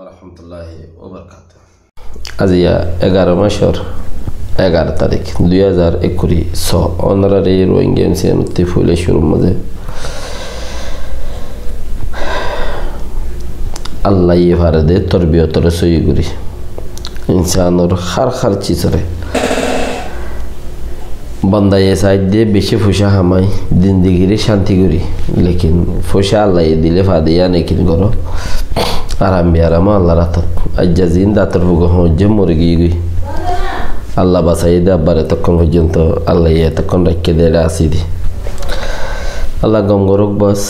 রহমতুল্লাহি ওয়া বারাকাতুহু। আজিয়া 11 মাসের 11 তারিখ 2021 অনারারি রোহিঙ্গা এনসিএনটি ফুলে শুরুর মাঝে আল্লাহ ইহারে দে তরবিয়তর সই করি ইনসানর খার চিজরে বন্দায় সাইড দিয়ে বেশি ফুসা হামাই জিন্দিগিরে শান্তি করি লেকিন ফুসা আল্লাহ দিলে ফাদিয়া নেকিন করো আরাম বিয়ারামা আল্লাহ রাতত আজ্জা জিন দাতর ভুগ হজ্জে মরে গিয়ে গই আল্লাহ বাসাই দে আব্বার এতক্ষণ পর্যন্ত আল্লাহ এতক্ষণ রাখিয়ে দেয় আসি দি আল্লাহ গম গরক বাস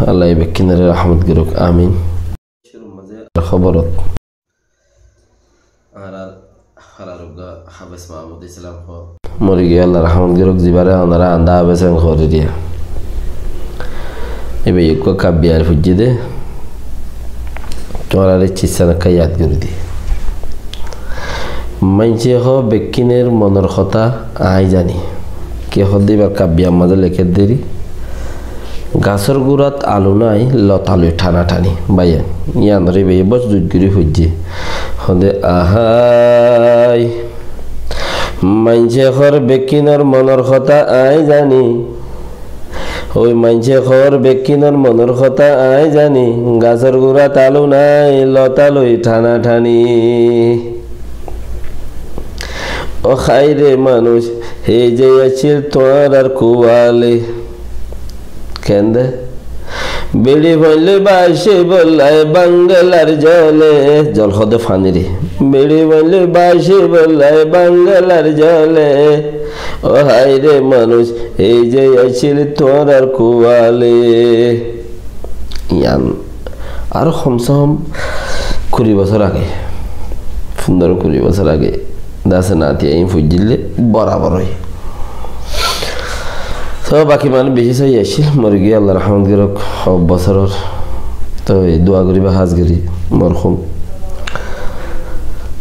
আল্লাহ বেকিনের রহমত গরক আমিন। খবরত আর হারারুগা হাবেস মাহমুদ ইসলাম মরে গিয়ে আল্লাহ রহমত গরক জিবারে ওনারা আন্দা হাবেসেন করে দিয়া এবার এক কাব্যার ফুজি দে তোমার চিসানাকা ইয়াদ করে দি মাইনছে হ বেকিনের মনের কথা আই জানি কে হদিবার কাব্যার মাঝে লেখে দেরি গাছের গুড়াত আলু নাই লতালু টানা টানি বাইয়ান ইয়ান রে বে বস দুধগুড়ি হইছে হদে আহাই মাইনছে হর বেকিনের মনের কথা আই জানি ওই মাইনছে হর বেকিনের মনের কথা আই জানি গাছের গুড়াত আলু নাই লতালুই টানা টানি ও খাই রে মানুষ হে যে আছিল তোমার আর কুয়ালে কেন্দে বেড়ি বললে বাসে বললায় বাঙ্গালার জলে জল হদে ফানি রে বেড়ি বললে বাসে বললায় বাঙ্গালার জলে ও হাই রে মানুষ এই যে আছিল তোর আর কুয়ালে ইয়ান আর কমসে কম 20 বছর আগে 15-20 বছর আগে দাসে নাতি আইন ফুজিলে বরাবর হয় তো বাকি মানুষ বেশি চাই আসছিল মরে গিয়ে আল্লাহ রহমত গরক সব বছরের তো দোয়া করি বা হাজ করি মরহুম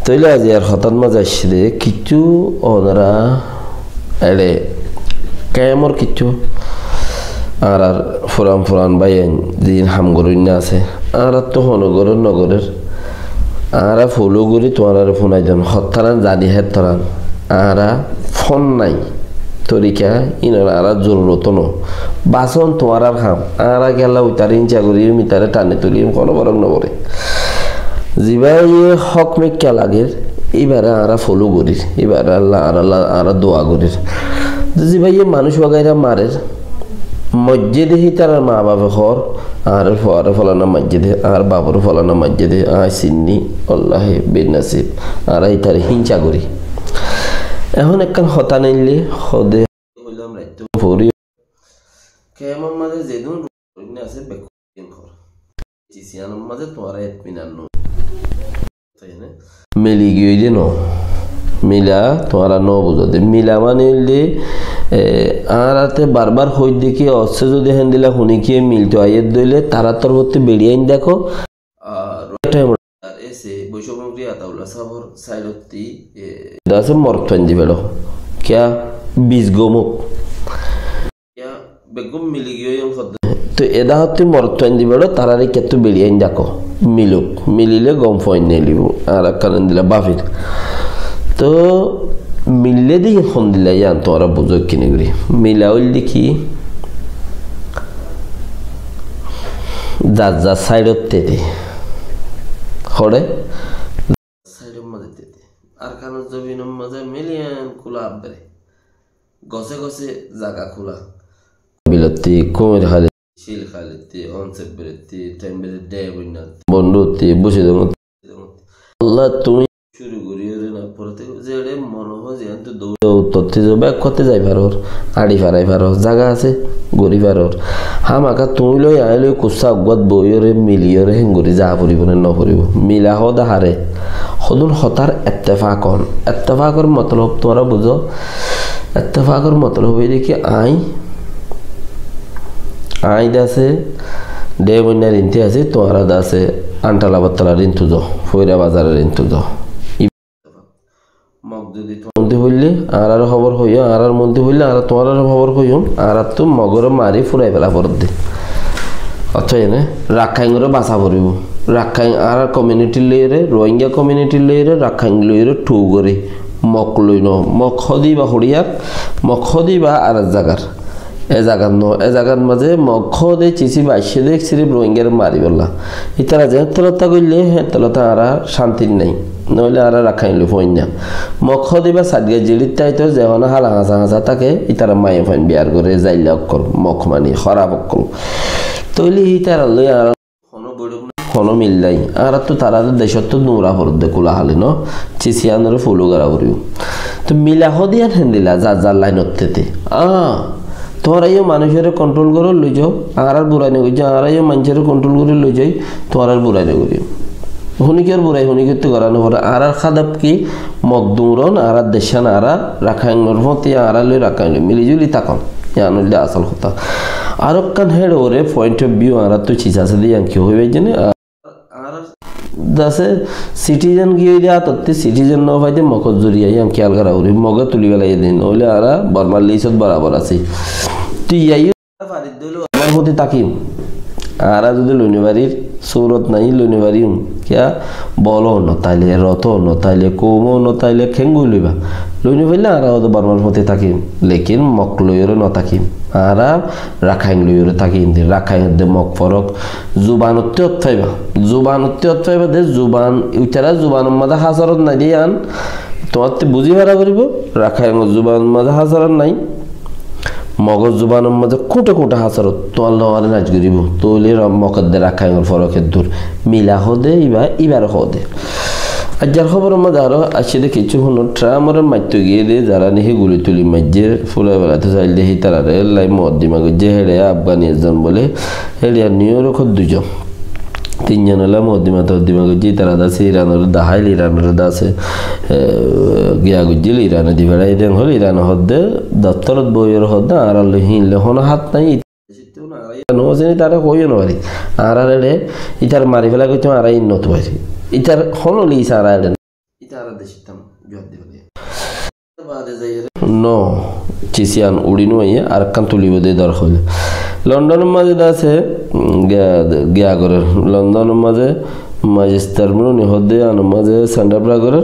তৈলে আজি আর হঠাৎ মাঝে আসছিল কিছু ওনারা এড়ে কেমর কিছু আর ফুরান বাইন যেদিন হামগরুন না আছে আর তো নগরের আরা ফলো করি তোমার ফোনাই দেন হত্যারান জানি হের তরান আরা ফোন নাই তরিকা ইনারা আরা জরুরত ন বাসন তোমার আর খাম আরা গেলা উতার ইঞ্চা করি মিটারে টানে তুলি কোনো বরং নবরে জিবাই হক মেক্কা লাগে এবারে আরা ফলো করি এবারে আল্লাহ আরা দোয়া করি জিবাই মানুষ বাগাইরা মারের মসজিদে হি তার মা বাবা ঘর আর ফোয়ারে ফলানা মসজিদে আর বাবর ফলানা মসজিদে আয় সিন্নি আল্লাহ বেনাসিব আর এই তার হিংসা করি এখন একখান হতা নাইলে হদে হইলাম রাইতো ভরি কেমন মাঝে যেদিন রুইনা আছে বেকুন ঘর চিসিয়ানোর মাঝে তোমার এতমিনান নো তাই না মিলি গিয়ে দে ন মিলা তোমার ন বুঝো দে মিলা মানে হইলে আরাতে বারবার হই দেখি অচ্ছে যদি হেন দিলা শুনি কি মিলতো আইয়ের দইলে তারা তোর হতে বেরিয়ে আইন দেখো আর এসে বৈশাখী আতাউল্লাহ সাহর সাইলতি দাসে মরতন দিবেলো क्या बीज गोमुक क्या बेगम मिली गयो तो एदा हते मरतन दिबेलो तारारे केतु बेरिये आइन देखो मिलुक मिलिले गम फइन ने लिबो আর কারণ দিলা বাফির তো মিললে দি ফোন দিলা ইয়ান তোরা বুঝো কিনে গরি মিলা হইল দেখি যা সাইডত তেতে হড়ে সাইডের মধ্যে তেতে আর কারণ জমিনের মাঝে মিলিয়ন খোলা আবরে গছে গছে জায়গা খোলা বিলতি কোমের খালি শিল খালিতে অনসে বেরতি টেম্বের দে বইনা বন্ধুতে বসে দেব আল্লাহ তুমি শুরু করিও রে না পড়তে যে রে মনে হয় যে তো দৌড় উত্তরতে যাবে করতে যাই পারোর আড়ি ফারাই পারো জায়গা আছে গরি পারোর হামাকা তুমি লই আইলে কুসা গদ বইরে মিলিয়রে হেঙ্গুরি যা পরিব না ন পরিব মিলা হদা হারে হদুন হতার ইত্তেফাকর মতলব তোরা বুঝো ইত্তেফাকর মতলব হই দেখি আই দাসে দে বন্যার ইনতে আছে তোরা দাসে আন্টালা বাতলা রিন্তু যো ফয়রা বাজারের রিন্তু যো মগ যদি মন্দি হইলে আর খবর হইও আর মন্দি হইলে আর তোমার খবর হইও আর তো মগর মারি ফুরাই ফেলা পর দে অথবা এনে রাখাইঙ্গরে বাসা পড়িব রাখাইন আর কমিউনিটি লইরে রোহিঙ্গা কমিউনিটি লইরে রাখাইন লইরে ঠুগরে মক লইন মক হদি বা হরিয়ার মক হদি বা আর জাগার এ জাগার মাঝে মক দে চিসি বাইশে দেখ সিরিপ রোহিঙ্গার মারি বললা ইতারা যে তলতা করলে হ্যাঁ তলতা আর শান্তির নাই নইলে আর রাখাইল ফইনা মক দিবা সাদিয়া জিলিত তাইতো যেহনা হালা হাসা হাসা তাকে ইতারা মায়ে ফাইন বিয়ার করে যাইলে অকল মক মানি খারাপ অকল তৈলি ইতারা লই আর কোনো মিল নাই আর তো তারা দেশত তো নোরা ফরদ কোলা হালে ন চিসিয়ানরে ফলো করা করিও তো মিলা হদিয়ান হেন্দিলা যার লাইনত তেতে তোমার এই মানুষের কন্ট্রোল করে লই যাও আর বুড়াই না কইছে আর এই মানুষের কন্ট্রোল করে লই যাই তোমার আর বুড়াই না করিও হুনিকের বুড়াই হুনিকের তো করানো পরে আর খাদাব কি মকদুরন আর দেশান আর রাখাইনর মতে আর লই রাখাইন মিলিজুলি তাকন ইয়ানুল আসল কথা আর কান হেড ওরে পয়েন্ট অফ ভিউ আর তো চিসাছে দিয়ে কি হইবে জানে আর দাসে সিটিজেন গিয়ে দিয়া তত্তে সিটিজেন ন পাইতে মকদ জুরিয়া ইয়াম খেয়াল করা ওরে মগ তুলি বেলাই দিন হইলে আর বর্মার লিসত বরাবর আছে তুই ইয়াই ফারিদ দইলো আমার মতে তাকিম আর যদি লুনিবাড়ির সুরত নাই লুনিবাড়ি কিয়া বলো নতাইলে রত নতাইলে কোমো নতাইলে খেঙ্গু লইবা লুনি ফেললে আর বর্মার মতে থাকিম লেকিন মক লইরে নতাকিম আর রাখাইন লইরে থাকিম রাখাইন দে মক ফরক জুবানতে অতফাইবা দে জুবান উচারা জুবানের মাঝে হাজারত নাই দিয়ে আন তোমার বুঝি ভাড়া করিব রাখাইন জুবান মাঝে হাজারত নাই মগজ জুবানের মাঝে কোটা কোটা হাজারত তোমার লওয়ারে নাচ করিব তৈলে মকদ্দে রাখাইন ফরকের দূর মিলা হদে ইবার হদে আর যার খবর মধ্যে আরো আসে কিছু হলো ট্রামের মাইতো গিয়ে দিয়ে যারা নিহি গুলি তুলি মাইজের ফুলে বেড়াতে চাইলে হি তারা লাই মদ্দিমাগ যে হেড়ে আফগানি একজন বলে হেড়িয়া নিউর দুজন তিনজন হলে মদ্দিমাগ যে তারা আছে ইরানের দাহাইল ইরানের দাসে গিয়া গুজিল ইরানে দি বেড়াই দেন হল ইরান হদ্দে দপ্তরত বইয়ের হদ্দে আর হিনলে হনো হাত নাই নজেনি তারা কইও নবারি আর ইতার মারি ফেলা কইতে আর ইন্নত পাইছি ইতার হলো লিস আর ইতার দেশিতাম জোর দিবে বাদে যাইরে নো চিসিয়ান উড়িনো আইয়া আর কান তুলিব দে দর হইল লন্ডনের মাঝে আছে গিয়া করে লন্ডনের মাঝে ম্যাজিস্টার মনে হদে আন মাঝে সেন্টারপ্রা করে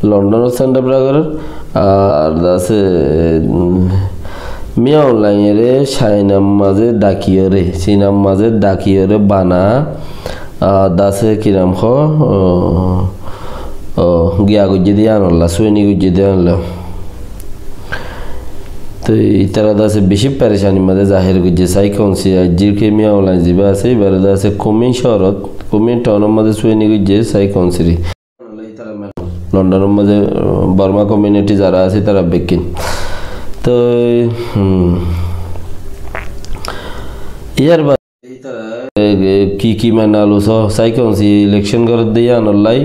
লন্ডনের সেন্টারপ্রা করে আর আছে মিয়া অনলাইনে সাইনাম মাঝে ডাকিয়রে সিনাম মাঝে ডাকিয়রে বানা দাসে কিরাম খ গিয়া গুজি দিয়ে আনলা সুইনি গুজি দিয়ে আনলা তো ইতারা দাসে বেশি পেরেশানি মাঝে জাহের গুজি সাইকনসি জিরকে মিয়া অনলাইন যাবা আছে এবারে দাসে কমি শহরত কমি টাউনের মাঝে সুইনি গুজি সাইকনসি লন্ডনের মাঝে বর্মা কমিউনিটি যারা আছে তারা বেকিন তো ইয়ার কি মানালো সাইকনসি ইলেকশন করে দিয়ে আনলাই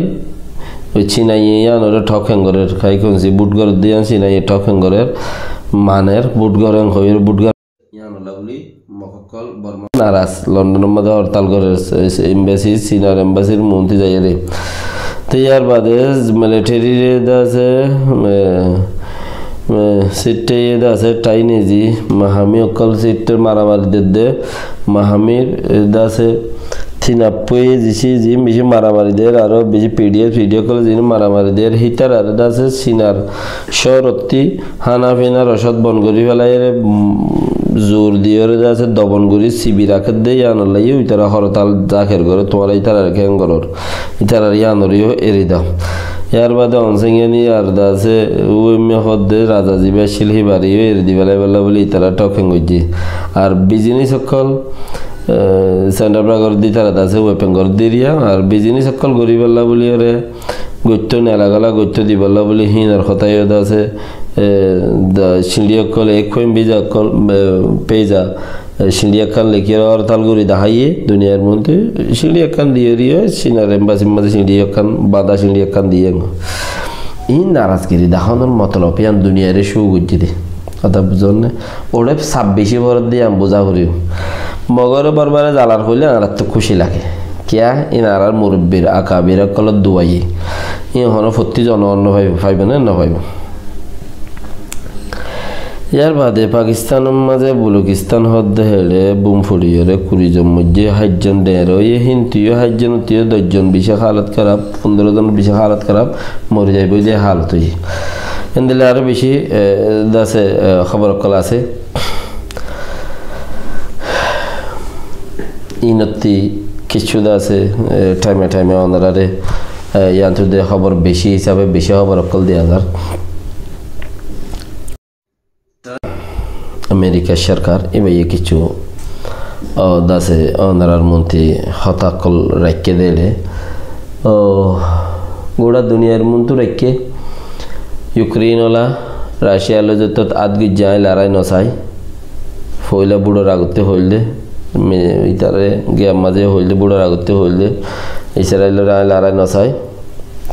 ওই চিনাইয়ে আনরে ঠকেন করে খাইকনসি বুট করে দিয়ে চিনাইয়ে ঠকেন করে মানের বুট গরং হয়ে বুট গর আনলা বলি মককল বর্মা নারাজ লন্ডনের মধ্যে হরতাল করে এমবাসি সিনার এমবাসির মন্ত্রী যাই রে তো ইয়ার বাদে মিলিটারি রে আছে সিটে আছে টাইনেজি মাহামি অকল সিটের মারামারি দে মাহামির আছে থিনাপ্পই জিসি জি বেশি মারামারি দের আরো বেশি পিডিএফ ভিডিও কল যিনি মারামারি দের হিটার আর আছে সিনার শরত্তি হানাফিনা রসদ বনগরি ফেলাই জোর দিয়ে আছে দবনগুড়ি শিবির রাখে দিয়ে আনলাই ইতারা হরতাল জাখের করে তোমার ইতার আর কেন করর ইতার আর ইয়ানরিও এরি দাও ইয়ার বাদে অনসিংয়ানি আর দাসে উইমে হদ্দে রাজাজি বেশিল হিবারিও এরি দিবেলা বেলা বলে ইতারা টকেন গজি আর বিজিনি সকল সেন্টার প্রাগর দি তারা দাসে ওয়েপেন কর দিরিয়া আর বিজিনি সকল গরিবেলা বলি ওরে গত্য নেলাগালা গত্য দিবেলা বলি হিন আর কথাই দাসে সিঁড়িয়কল এক খৈম বিজা কল পেজা সিঁড়িয়াকান লেখিয়ে হরতাল করি দেখাইয়ে দুনিয়ার মধ্যে সিঁড়িয়াকান দিয়ে দিয়ে সিনার এম্বাসির মাঝে সিঁড়িয়াকান বাদা সিঁড়িয়াকান দিয়ে ই নারাজগিরি দেখানোর মতলব ইয়ান দুনিয়ার শু গুজি দে কথা বুঝল না ওরে 26 বরত দিয়ে আমি বোঝা করিও মগরে বারবারে জ্বালার হইলে আর তো খুশি লাগে কিয়া ইন আর মুরব্বীর আকাবির কলত দুয়াই ই হন ফতি জন অন্য ভাইবে না না ভাইবে ইয়ার বাদে পাকিস্তানের মাঝে বলুকিস্তান হদ্দে হেলে বুম ফুড়িয়রে 20 জন মধ্যে 8 জন ডেরো ইয়ে হিন্দিও 8 জন তিও 10 জন বিশে হালত খারাপ 15 জন বিশে হালত খারাপ মরে যাইব যে হালত হই এন্দিলে আরো বেশি দাসে খবর কল আছে ইনতি কিছু দাসে টাইমে টাইমে ওনারে ইয়ান্তুদে খবর বেশি হিসাবে বেশি খবর কল দেয়া যার আমেরিকা সরকার এবার কিছু দাসে ওনারার মন্ত্রী হতাকল রাখকে দিলে গোড়া দুনিয়ার মন্ত্র রাখকে ইউক্রেনওয়ালা রাশিয়ালো যত আদগি যায় লড়াই নসাই ফইলা বুড়োর আগতে হইলে ইতারে গিয়া মাঝে হইলে বুড়োর আগতে হইলে ইসরায়েলের লড়াই নসাই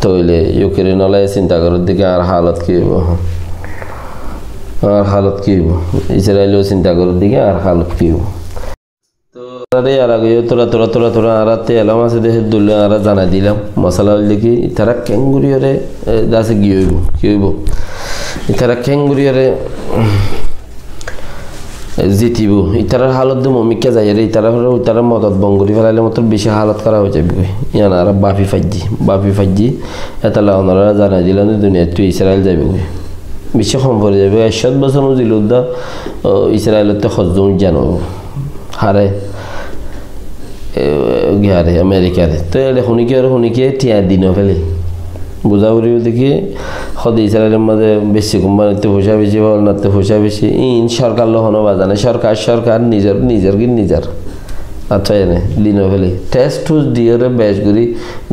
তইলে ইউক্রেনওয়ালা চিন্তা করার দিকে আর হালত কি হইব আর হালত কি হইব ইসরায়েলও চিন্তা করার দিকে আর হালত কি হইব তো আর আগে তোরা তোরা তোরা তোরা আর এলাম আছে দেহে দুলে আর জানাই দিলাম মশলা হইলে কি তারা ক্যাঙ্গুরিয়রে দাসে কি হইব তারা ক্যাঙ্গুরিয়রে জিতিব ইতারার হালত দিয়ে মমিকা যাই রে ইতারা মদত বঙ্গুরি ফেলাইলে মতো বেশি হালত করা হয়ে যাবে ইয়ান আর বাফি ফাইজি এতালা ওনারা জানাই দিলাম দুনিয়া তুই ইসরায়েল যাবে বেশি কম পড়ে যাবে 100 বছর জিলুদ্দা ইসরায়েলতে খজম জানো হারে গিয়ারে আমেরিকারে তো এলে শুনিকে টিয়া দিন ফেলে বুঝা করি দেখি সদায় ইসরায়েলের মাঝে বেশি কোম্পানিতে পয়সা বেশি হল নাতে পয়সা বেশি ইন সরকার লহনো বাজানে সরকার নিজের আচ্ছা এনে দিন ফেলে টেস্ট টুস দিয়ে বেশ করি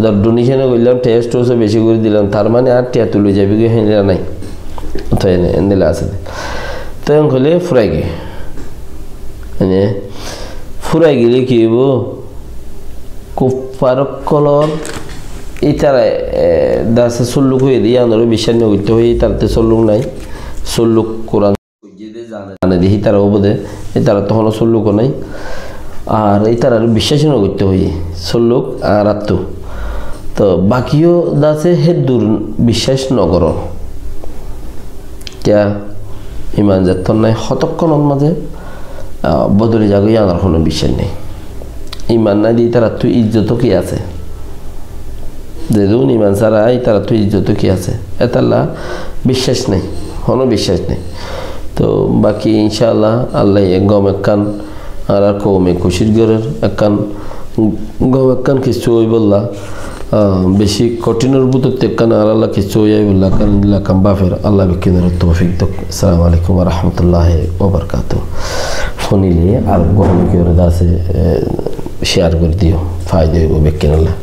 ধর ডোনেশনে করলাম টেস্ট টুসও বেশি করে দিলাম তার মানে আর টিয়া তুলে যাবে কি হেঁড়া নাই আচ্ছা এনে এনে আছে তো হলে ফুরাই গে এনে ফুরাই গেলে কি হইব কুফারকলর ইতারা দাসে সল্লুক হয়ে দিয়ে আনারও বিশ্বাস নিয়ে করতে হয়ে তারাতে সল্লুক নাই সল্লুক কোরআন জানে দেখি তারা বোধে তারা তখনও সল্লুকও নাই আর এই তারা বিশ্বাস নিয়ে করতে হয়ে সল্লুক আর আত্ম তো বাকিও দাসে হে দূর বিশ্বাস নগর क्या ইমান যাত্তর নাই হতক্ষণের মাঝে বদলে যাবে আনার কোনো বিশ্বাস নেই ইমান না দিয়ে তারা তুই ইজ্জত কি আছে যেদুন ইমান ছাড়া তারা তুই ইজ্জত কি আছে এতাল্লা বিশ্বাস নেই কোনো বিশ্বাস নেই তো বাকি ইনশাআল্লাহ আল্লাহ গম একখান আর কৌমে খুশির গরের একখান গম একখান কিছু ওই বললা বেশি কঠিনের বুতর তেকান আর আল্লাহ কিছু ওই বললা কান বাফের আল্লাহ বিকিনের তৌফিক দক আসসালামু আলাইকুম ওয়া রাহমাতুল্লাহি ওয়া বারাকাতুহু ফোনিলে আর গম কি ওর দাসে শেয়ার করে দিও ফায়দা হইব বিকিন আল্লাহ